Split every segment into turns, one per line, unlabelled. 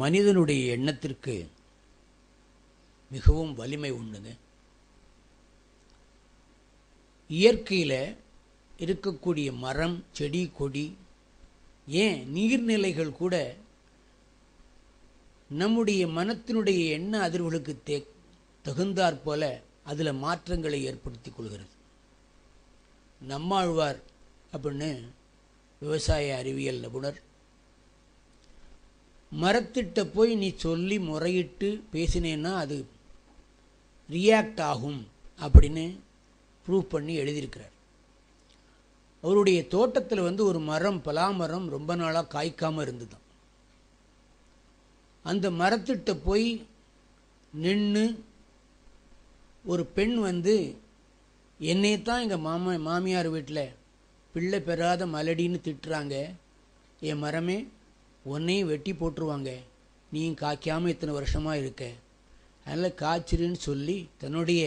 மனிதனுடைய எண்ணத்திற்கு மிகவும் வலிமை உண்டுங்க. இயற்கையில் இருக்கக்கூடிய மரம், செடி, கொடி, ஏன் நீர்நிலைகள் கூட நம்முடைய மனத்தினுடைய எண்ண அதிர்வுகளுக்கு தகுந்தாற் போல அதில் மாற்றங்களை ஏற்படுத்தி கொள்கிறது. நம்மாழ்வார் அப்படின்னு விவசாய அறிவியல் நிபுணர், மரத்திட்ட போய் நீ சொல்லி முறையிட்டு பேசினேன்னா அது ரியாக்ட் ஆகும் அப்படின்னு ப்ரூவ் பண்ணி எழுதியிருக்கிறார். அவருடைய தோட்டத்தில் ஒரு மரம், பலாமரம் ரொம்ப நாளாக காய்க்காமல் இருந்துதான். அந்த மரத்திட்ட போய் நின்று ஒரு பெண் என்னைத்தான் எங்கள் மாமியார் வீட்டில் பிள்ளை பெறாத மலடின்னு திட்டுறாங்க, என் மரமே உன்னையும் வெட்டி போட்டுருவாங்க, நீயும் காய்க்காமல் இத்தனை வருஷமாக இருக்க, அதனால் காய்ச்சிருன்னு சொல்லி தன்னுடைய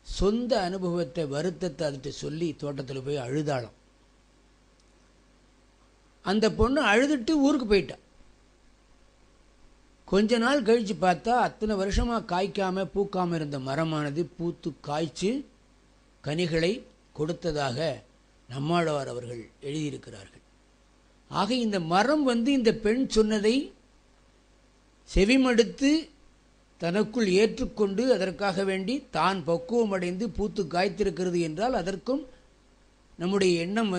சொந்த அனுபவத்தை, வருத்தத்தை அதுகிட்ட சொல்லி தோட்டத்தில் போய் அழுதாளாம். அந்த பொண்ணு அழுதுட்டு ஊருக்கு போயிட்டா. கொஞ்ச நாள் கழித்து பார்த்தா அத்தனை வருஷமாக காய்க்காமல் பூக்காமல் இருந்த மரமானது பூத்து காய்ச்சி கனிகளை கொடுத்ததாக நம்மாழ்வார் அவர்கள் எழுதியிருக்கிறார்கள். ஆக இந்த மரம் இந்த பெண் சொன்னதை செவிமடுத்து தனக்குள் ஏற்றுக்கொண்டு அதற்காக வேண்டி தான் பக்குவம் அடைந்து பூத்து காய்த்திருக்கிறது என்றால் அதற்கும் நம்முடைய எண்ணம்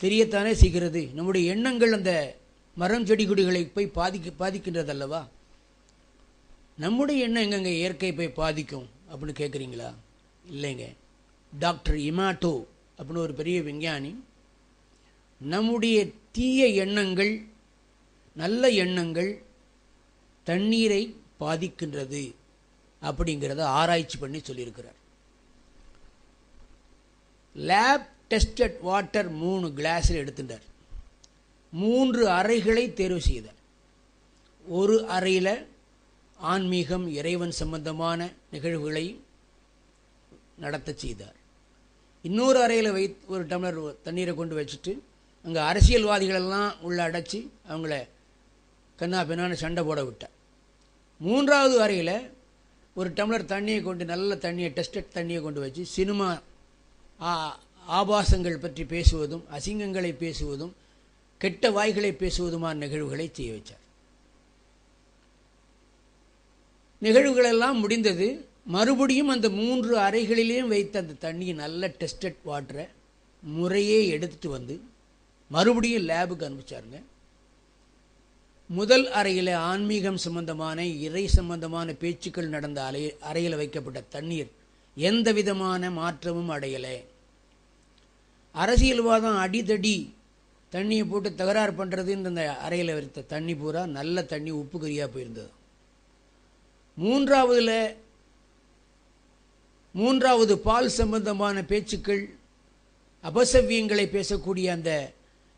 தெரியத்தானே செய்கிறது. நம்முடைய எண்ணங்கள் அந்த மரம், செடி, கொடிகளை போய் பாதிக்கின்றது அல்லவா? நம்முடைய எண்ணம் எங்கெங்க இயற்கை போய் பாதிக்கும் அப்படின்னு கேட்குறீங்களா? இல்லைங்க. டாக்டர் இமாட்டோ அப்படின்னு ஒரு பெரிய விஞ்ஞானி, நம்முடைய தீய எண்ணங்கள், நல்ல எண்ணங்கள் தண்ணீரை பாதிக்கின்றது அப்படிங்கிறத ஆராய்ச்சி பண்ணி சொல்லியிருக்கிறார். லேப் டெஸ்டட் வாட்டர் 3 கிளாஸில் எடுத்துட்டார். 3 அறைகளை தேர்வு செய்தார். ஒரு அறையில் ஆன்மீகம், இறைவன் சம்பந்தமான நிகழ்வுகளை நடத்த செய்தார். இன்னொரு அறையில் ஒரு டம்ளர் தண்ணீரை கொண்டு வச்சுட்டு அங்கே அரசியல்வாதிகளெல்லாம் உள்ள அடைச்சி அவங்கள கண்ணா பின்னான்னு சண்டை போட விட்டார். 3வது அறையில் ஒரு டம்ளர் தண்ணியை கொண்டு, நல்ல தண்ணியை, டெஸ்டட் தண்ணியை கொண்டு வச்சு சினிமா ஆபாசங்கள் பற்றி பேசுவதும், அசிங்கங்களை பேசுவதும், கெட்ட வாய்களை பேசுவதுமான நிகழ்வுகளை செய்ய வச்சார். நிகழ்வுகளெல்லாம் முடிந்தது. மறுபடியும் அந்த 3 அறைகளிலேயும் வைத்த அந்த தண்ணியை, நல்ல டெஸ்டட் வாட்டரை முறையே எடுத்துட்டு மறுபடியும் லேபுக்கு அனுப்பிச்சாருங்க. முதல் அறையில் ஆன்மீகம் சம்பந்தமான, இறை சம்பந்தமான பேச்சுக்கள் நடந்த அறையில் வைக்கப்பட்ட தண்ணீர் எந்த விதமான மாற்றமும் அடையலை. அரசியல்வாதம் அடிதடி தண்ணியை போட்டு தகராறு பண்ணுறதுன்னு அந்த அறையில் வைத்த தண்ணி பூரா நல்ல தண்ணி, உப்பு கரியாக போயிருந்தது. 3வது பால் சம்பந்தமான பேச்சுக்கள், அபசவ்யங்களை பேசக்கூடிய அந்த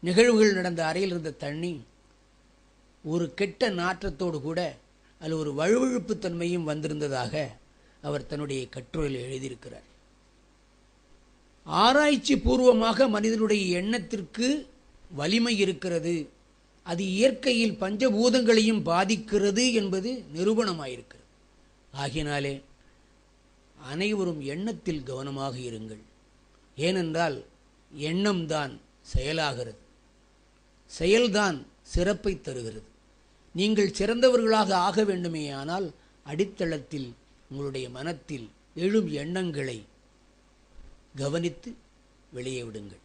நிகழ்வுகள் நடந்த அறையில் இருந்த தண்ணி ஒரு கெட்ட நாற்றத்தோடு கூட அதில் ஒரு வழுவழுப்பு தன்மையும் வந்திருந்ததாக அவர் தன்னுடைய கட்டுரையில் எழுதியிருக்கிறார். ஆராய்ச்சி பூர்வமாக மனிதனுடைய எண்ணத்திற்கு வலிமை இருக்கிறது, அது இயற்கையில் பஞ்சபூதங்களையும் பாதிக்கிறது என்பது நிரூபணமாயிருக்கிறது. ஆகினாலே அனைவரும் எண்ணத்தில் கவனமாக இருங்கள். ஏனென்றால் எண்ணம்தான் செயலாகிறது, செயல்தான் சிறப்பை தருகிறது. நீங்கள் சிறந்தவர்களாக ஆக வேண்டுமேயானால் அடித்தளத்தில் உங்களுடைய மனத்தில் எழும் எண்ணங்களை கவனித்து வெளியே விடுங்கள்.